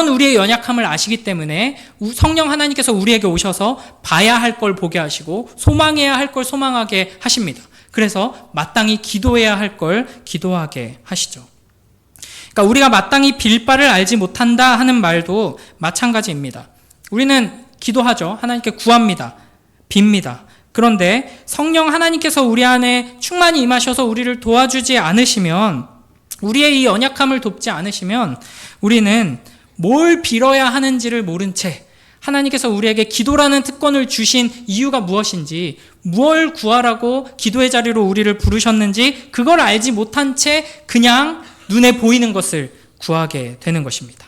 그런 우리의 연약함을 아시기 때문에 성령 하나님께서 우리에게 오셔서 봐야 할 걸 보게 하시고 소망해야 할 걸 소망하게 하십니다. 그래서 마땅히 기도해야 할 걸 기도하게 하시죠. 그러니까 우리가 마땅히 빌 바를 알지 못한다 하는 말도 마찬가지입니다. 우리는 기도하죠. 하나님께 구합니다. 빕니다. 그런데 성령 하나님께서 우리 안에 충만히 임하셔서 우리를 도와주지 않으시면, 우리의 이 연약함을 돕지 않으시면 우리는 뭘 빌어야 하는지를 모른 채, 하나님께서 우리에게 기도라는 특권을 주신 이유가 무엇인지, 무엇을 구하라고 기도의 자리로 우리를 부르셨는지 그걸 알지 못한 채 그냥 눈에 보이는 것을 구하게 되는 것입니다.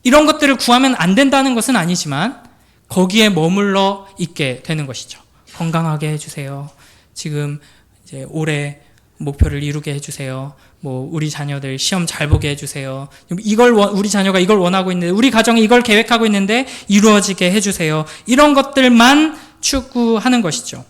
이런 것들을 구하면 안 된다는 것은 아니지만 거기에 머물러 있게 되는 것이죠. 건강하게 해주세요. 지금 이제 올해 목표를 이루게 해주세요. 우리 자녀들 시험 잘 보게 해주세요. 우리 자녀가 이걸 원하고 있는데, 우리 가정이 이걸 계획하고 있는데 이루어지게 해주세요. 이런 것들만 추구하는 것이죠.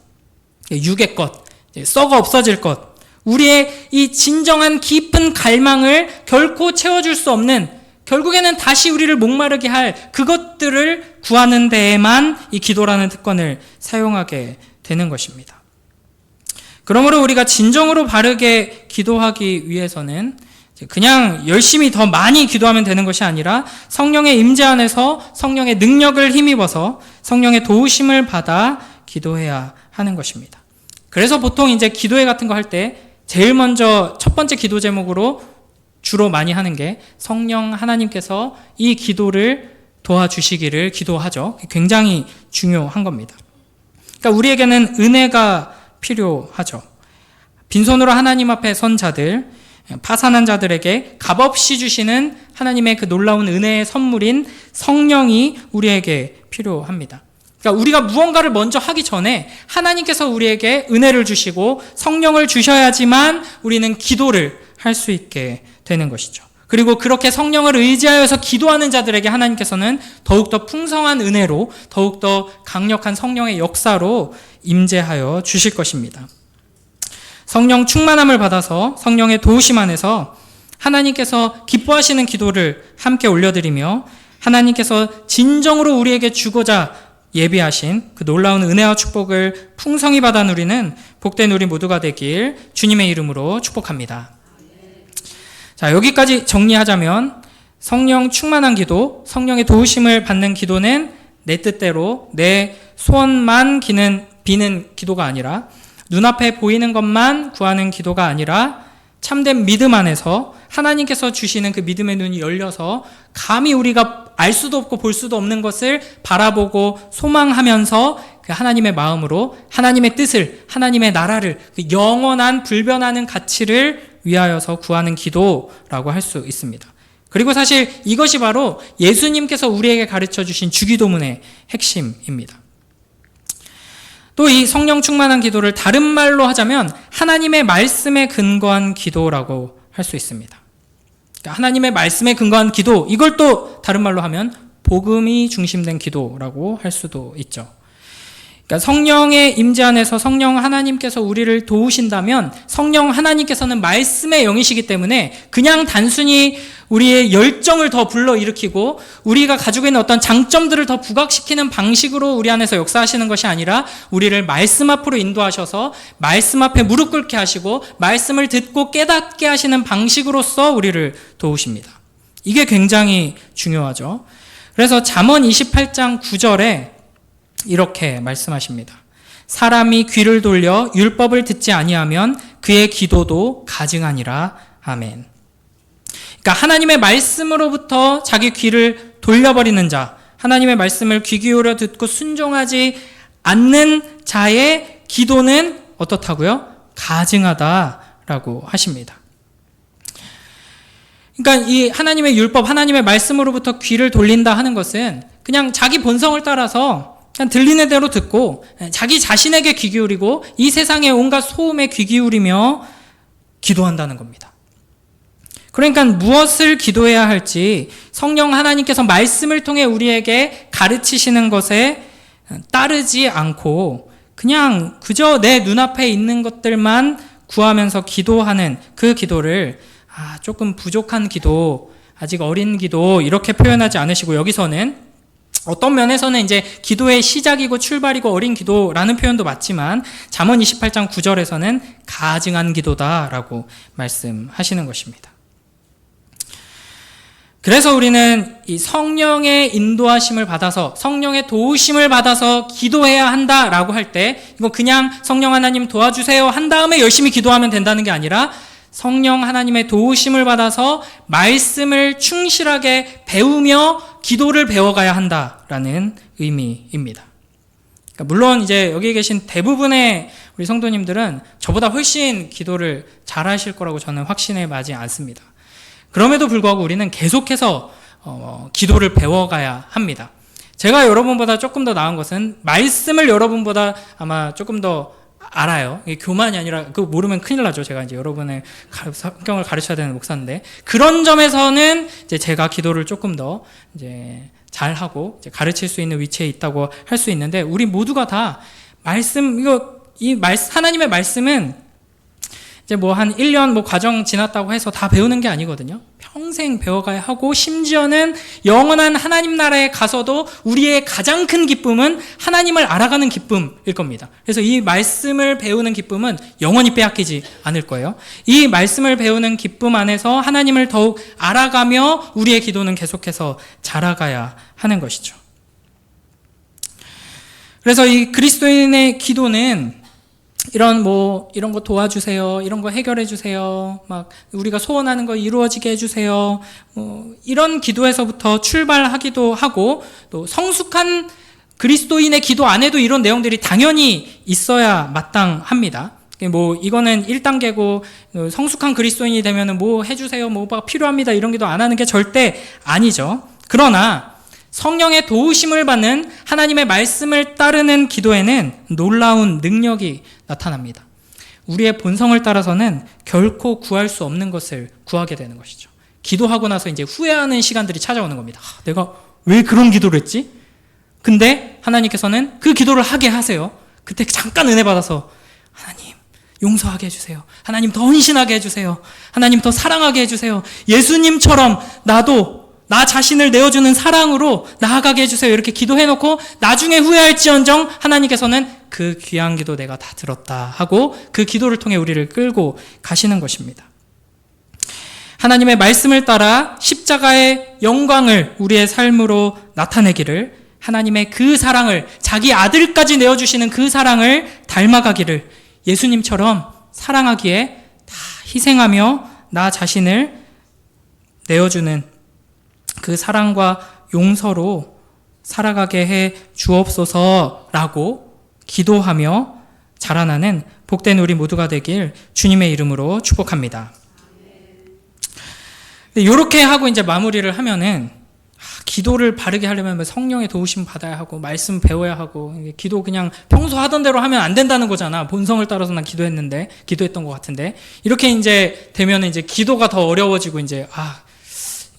육의 것, 썩어 없어질 것, 우리의 이 진정한 깊은 갈망을 결코 채워줄 수 없는, 결국에는 다시 우리를 목마르게 할 그것들을 구하는 데에만 이 기도라는 특권을 사용하게 되는 것입니다. 그러므로 우리가 진정으로 바르게 기도하기 위해서는 그냥 열심히 더 많이 기도하면 되는 것이 아니라 성령의 임재 안에서 성령의 능력을 힘입어서 성령의 도우심을 받아 기도해야 하는 것입니다. 그래서 보통 이제 기도회 같은 거 할 때 제일 먼저 첫 번째 기도 제목으로 주로 많이 하는 게 성령 하나님께서 이 기도를 도와주시기를 기도하죠. 굉장히 중요한 겁니다. 그러니까 우리에게는 은혜가 필요하죠. 빈손으로 하나님 앞에 선 자들, 파산한 자들에게 값없이 주시는 하나님의 그 놀라운 은혜의 선물인 성령이 우리에게 필요합니다. 그러니까 우리가 무언가를 먼저 하기 전에 하나님께서 우리에게 은혜를 주시고 성령을 주셔야지만 우리는 기도를 할 수 있게 되는 것이죠. 그리고 그렇게 성령을 의지하여서 기도하는 자들에게 하나님께서는 더욱더 풍성한 은혜로, 더욱더 강력한 성령의 역사로 임재하여 주실 것입니다. 성령 충만함을 받아서 성령의 도우심 안에서 하나님께서 기뻐하시는 기도를 함께 올려드리며 하나님께서 진정으로 우리에게 주고자 예비하신 그 놀라운 은혜와 축복을 풍성히 받아 누리는 복된 우리 모두가 되길 주님의 이름으로 축복합니다. 자, 여기까지 정리하자면 성령 충만한 기도, 성령의 도우심을 받는 기도는 내 뜻대로 내 소원만 비는 기도가 아니라, 눈앞에 보이는 것만 구하는 기도가 아니라 참된 믿음 안에서 하나님께서 주시는 그 믿음의 눈이 열려서 감히 우리가 알 수도 없고 볼 수도 없는 것을 바라보고 소망하면서 그 하나님의 마음으로 하나님의 뜻을, 하나님의 나라를, 그 영원한 불변하는 가치를 위하여서 구하는 기도라고 할 수 있습니다. 그리고 사실 이것이 바로 예수님께서 우리에게 가르쳐 주신 주기도문의 핵심입니다. 또 이 성령 충만한 기도를 다른 말로 하자면 하나님의 말씀에 근거한 기도라고 할 수 있습니다. 그러니까 하나님의 말씀에 근거한 기도, 이걸 또 다른 말로 하면 복음이 중심된 기도라고 할 수도 있죠. 그러니까 성령의 임재 안에서 성령 하나님께서 우리를 도우신다면 성령 하나님께서는 말씀의 영이시기 때문에 그냥 단순히 우리의 열정을 더 불러일으키고 우리가 가지고 있는 어떤 장점들을 더 부각시키는 방식으로 우리 안에서 역사하시는 것이 아니라 우리를 말씀 앞으로 인도하셔서 말씀 앞에 무릎 꿇게 하시고 말씀을 듣고 깨닫게 하시는 방식으로서 우리를 도우십니다. 이게 굉장히 중요하죠. 그래서 잠언 28장 9절에 이렇게 말씀하십니다. 사람이 귀를 돌려 율법을 듣지 아니하면 그의 기도도 가증하니라. 아멘. 그러니까 하나님의 말씀으로부터 자기 귀를 돌려버리는 자, 하나님의 말씀을 귀 기울여 듣고 순종하지 않는 자의 기도는 어떻다고요? 가증하다라고 하십니다. 그러니까 이 하나님의 율법, 하나님의 말씀으로부터 귀를 돌린다 하는 것은 그냥 자기 본성을 따라서 그냥 들리는 대로 듣고 자기 자신에게 귀 기울이고 이 세상의 온갖 소음에 귀 기울이며 기도한다는 겁니다. 그러니까 무엇을 기도해야 할지 성령 하나님께서 말씀을 통해 우리에게 가르치시는 것에 따르지 않고 그냥 그저 내 눈앞에 있는 것들만 구하면서 기도하는 그 기도를 조금 부족한 기도, 아직 어린 기도 이렇게 표현하지 않으시고 여기서는 어떤 면에서는 이제 기도의 시작이고 출발이고 어린 기도라는 표현도 맞지만 잠언 28장 9절에서는 가증한 기도다라고 말씀하시는 것입니다. 그래서 우리는 이 성령의 인도하심을 받아서 성령의 도우심을 받아서 기도해야 한다라고 할 때 이거 그냥 성령 하나님 도와주세요 한 다음에 열심히 기도하면 된다는 게 아니라 성령 하나님의 도우심을 받아서 말씀을 충실하게 배우며 기도를 배워가야 한다라는 의미입니다. 그러니까 물론 이제 여기 계신 대부분의 우리 성도님들은 저보다 훨씬 기도를 잘하실 거라고 저는 확신에 마지 않습니다. 그럼에도 불구하고 우리는 계속해서 기도를 배워가야 합니다. 제가 여러분보다 조금 더 나은 것은 말씀을 여러분보다 아마 조금 더 알아요. 이게 교만이 아니라 그거 모르면 큰일 나죠. 제가 이제 여러분의 성경을 가르쳐야 되는 목사인데 그런 점에서는 이제 제가 기도를 조금 더 이제 잘하고 이제 가르칠 수 있는 위치에 있다고 할 수 있는데 우리 모두가 다 하나님의 말씀은 이제 뭐 한 1년 뭐 과정 지났다고 해서 다 배우는 게 아니거든요. 평생 배워가야 하고 심지어는 영원한 하나님 나라에 가서도 우리의 가장 큰 기쁨은 하나님을 알아가는 기쁨일 겁니다. 그래서 이 말씀을 배우는 기쁨은 영원히 빼앗기지 않을 거예요. 이 말씀을 배우는 기쁨 안에서 하나님을 더욱 알아가며 우리의 기도는 계속해서 자라가야 하는 것이죠. 그래서 이 그리스도인의 기도는 이런 거 도와주세요. 이런 거 해결해 주세요. 막 우리가 소원하는 거 이루어지게 해 주세요. 이런 기도에서부터 출발하기도 하고 또 성숙한 그리스도인의 기도 안에도 이런 내용들이 당연히 있어야 마땅합니다. 이거는 1단계고 성숙한 그리스도인이 되면은 뭐 해 주세요. 뭐가 필요합니다. 이런 기도 안 하는 게 절대 아니죠. 그러나 성령의 도우심을 받는 하나님의 말씀을 따르는 기도에는 놀라운 능력이 나타납니다. 우리의 본성을 따라서는 결코 구할 수 없는 것을 구하게 되는 것이죠. 기도하고 나서 이제 후회하는 시간들이 찾아오는 겁니다. 내가 왜 그런 기도를 했지? 근데 하나님께서는 그 기도를 하게 하세요. 그때 잠깐 은혜 받아서 하나님 용서하게 해주세요. 하나님 더 헌신하게 해주세요. 하나님 더 사랑하게 해주세요. 예수님처럼 나도 나 자신을 내어주는 사랑으로 나아가게 해주세요. 이렇게 기도해놓고 나중에 후회할지언정 하나님께서는 그 귀한 기도 내가 다 들었다 하고 그 기도를 통해 우리를 끌고 가시는 것입니다. 하나님의 말씀을 따라 십자가의 영광을 우리의 삶으로 나타내기를 하나님의 그 사랑을 자기 아들까지 내어주시는 그 사랑을 닮아가기를 예수님처럼 사랑하기에 다 희생하며 나 자신을 내어주는 그 사랑과 용서로 살아가게 해 주옵소서라고 기도하며 자라나는 복된 우리 모두가 되길 주님의 이름으로 축복합니다. 이렇게 하고 이제 마무리를 하면은 기도를 바르게 하려면 성령의 도우심 받아야 하고 말씀 배워야 하고 기도 그냥 평소 하던 대로 하면 안 된다는 거잖아. 본성을 따라서 난 기도했던 것 같은데 이렇게 이제 되면 이제 기도가 더 어려워지고 이제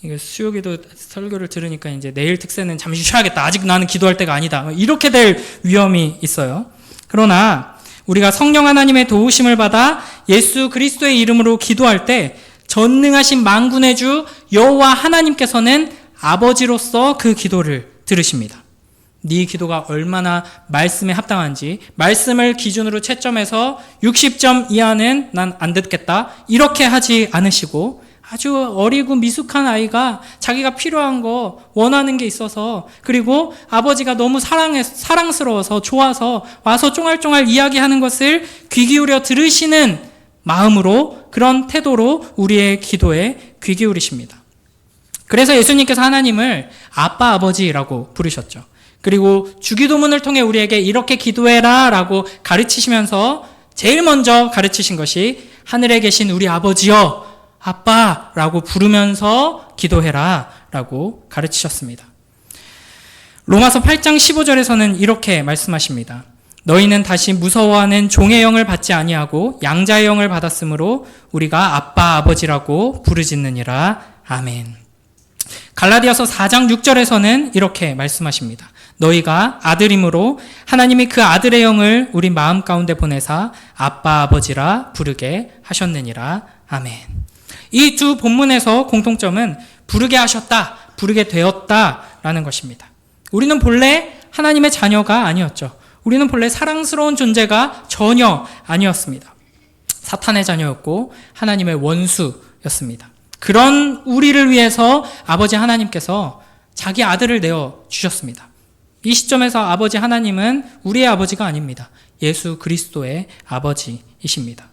이게 수요기도 설교를 들으니까 이제 내일 특세는 잠시 쉬어야겠다. 아직 나는 기도할 때가 아니다. 이렇게 될 위험이 있어요. 그러나 우리가 성령 하나님의 도우심을 받아 예수 그리스도의 이름으로 기도할 때 전능하신 만군의 주 여호와 하나님께서는 아버지로서 그 기도를 들으십니다. 네 기도가 얼마나 말씀에 합당한지 말씀을 기준으로 채점해서 60점 이하는 난 안 듣겠다. 이렇게 하지 않으시고 아주 어리고 미숙한 아이가 자기가 필요한 거 원하는 게 있어서 그리고 아버지가 너무 사랑스러워서 좋아서 와서 쫑알쫑알 이야기하는 것을 귀 기울여 들으시는 마음으로 그런 태도로 우리의 기도에 귀 기울이십니다. 그래서 예수님께서 하나님을 아빠 아버지라고 부르셨죠. 그리고 주기도문을 통해 우리에게 이렇게 기도해라 라고 가르치시면서 제일 먼저 가르치신 것이 하늘에 계신 우리 아버지여 아빠라고 부르면서 기도해라 라고 가르치셨습니다. 로마서 8장 15절에서는 이렇게 말씀하십니다. 너희는 다시 무서워하는 종의 영을 받지 아니하고 양자의 영을 받았으므로 우리가 아빠 아버지라고 부르짖느니라. 아멘. 갈라디아서 4장 6절에서는 이렇게 말씀하십니다. 너희가 아들이므로 하나님이 그 아들의 영을 우리 마음 가운데 보내사 아빠 아버지라 부르게 하셨느니라. 아멘. 이 두 본문에서 공통점은 부르게 하셨다, 부르게 되었다라는 것입니다. 우리는 본래 하나님의 자녀가 아니었죠. 우리는 본래 사랑스러운 존재가 전혀 아니었습니다. 사탄의 자녀였고 하나님의 원수였습니다. 그런 우리를 위해서 아버지 하나님께서 자기 아들을 내어 주셨습니다. 이 시점에서 아버지 하나님은 우리의 아버지가 아닙니다. 예수 그리스도의 아버지이십니다.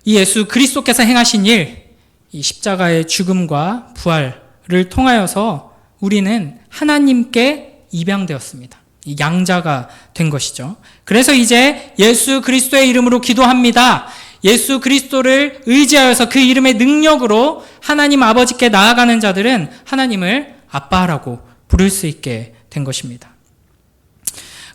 이 예수 그리스도께서 행하신 일, 이 십자가의 죽음과 부활을 통하여서 우리는 하나님께 입양되었습니다. 이 양자가 된 것이죠. 그래서 이제 예수 그리스도의 이름으로 기도합니다. 예수 그리스도를 의지하여서 그 이름의 능력으로 하나님 아버지께 나아가는 자들은 하나님을 아빠라고 부를 수 있게 된 것입니다.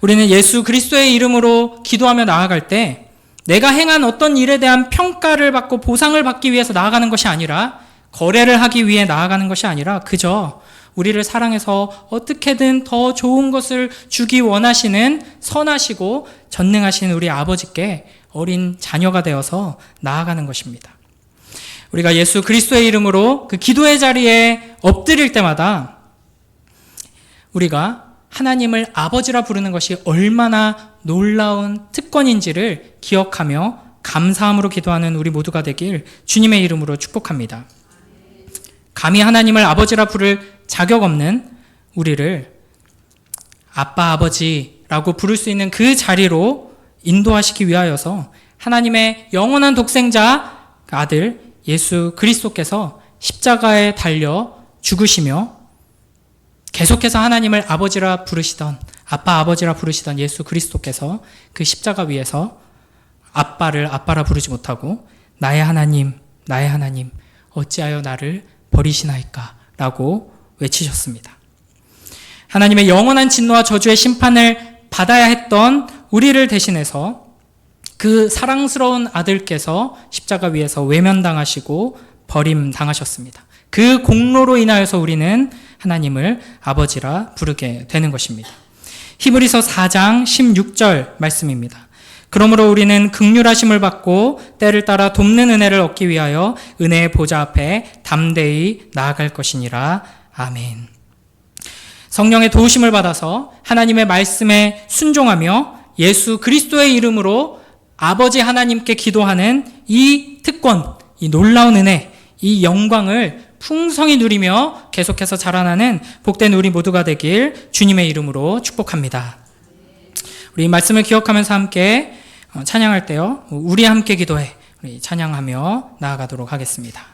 우리는 예수 그리스도의 이름으로 기도하며 나아갈 때 내가 행한 어떤 일에 대한 평가를 받고 보상을 받기 위해서 나아가는 것이 아니라, 거래를 하기 위해 나아가는 것이 아니라 그저 우리를 사랑해서 어떻게든 더 좋은 것을 주기 원하시는 선하시고 전능하신 우리 아버지께 어린 자녀가 되어서 나아가는 것입니다. 우리가 예수 그리스도의 이름으로 그 기도의 자리에 엎드릴 때마다 우리가 하나님을 아버지라 부르는 것이 얼마나 놀라운 특권인지를 기억하며 감사함으로 기도하는 우리 모두가 되길 주님의 이름으로 축복합니다. 감히 하나님을 아버지라 부를 자격 없는 우리를 아빠, 아버지라고 부를 수 있는 그 자리로 인도하시기 위하여서 하나님의 영원한 독생자 아들 예수 그리스도께서 십자가에 달려 죽으시며 계속해서 하나님을 아버지라 부르시던, 아빠, 아버지라 부르시던 예수 그리스도께서 그 십자가 위에서 아빠를 아빠라 부르지 못하고 나의 하나님, 나의 하나님 어찌하여 나를 버리시나이까 라고 외치셨습니다. 하나님의 영원한 진노와 저주의 심판을 받아야 했던 우리를 대신해서 그 사랑스러운 아들께서 십자가 위에서 외면당하시고 버림당하셨습니다. 그 공로로 인하여서 우리는 하나님을 아버지라 부르게 되는 것입니다. 히브리서 4장 16절 말씀입니다. 그러므로 우리는 긍휼하심을 받고 때를 따라 돕는 은혜를 얻기 위하여 은혜의 보좌 앞에 담대히 나아갈 것이니라. 아멘. 성령의 도우심을 받아서 하나님의 말씀에 순종하며 예수 그리스도의 이름으로 아버지 하나님께 기도하는 이 특권, 이 놀라운 은혜, 이 영광을 풍성히 누리며 계속해서 자라나는 복된 우리 모두가 되길 주님의 이름으로 축복합니다. 우리 이 말씀을 기억하면서 함께 찬양할 때요, 우리 함께 기도해, 우리 찬양하며 나아가도록 하겠습니다.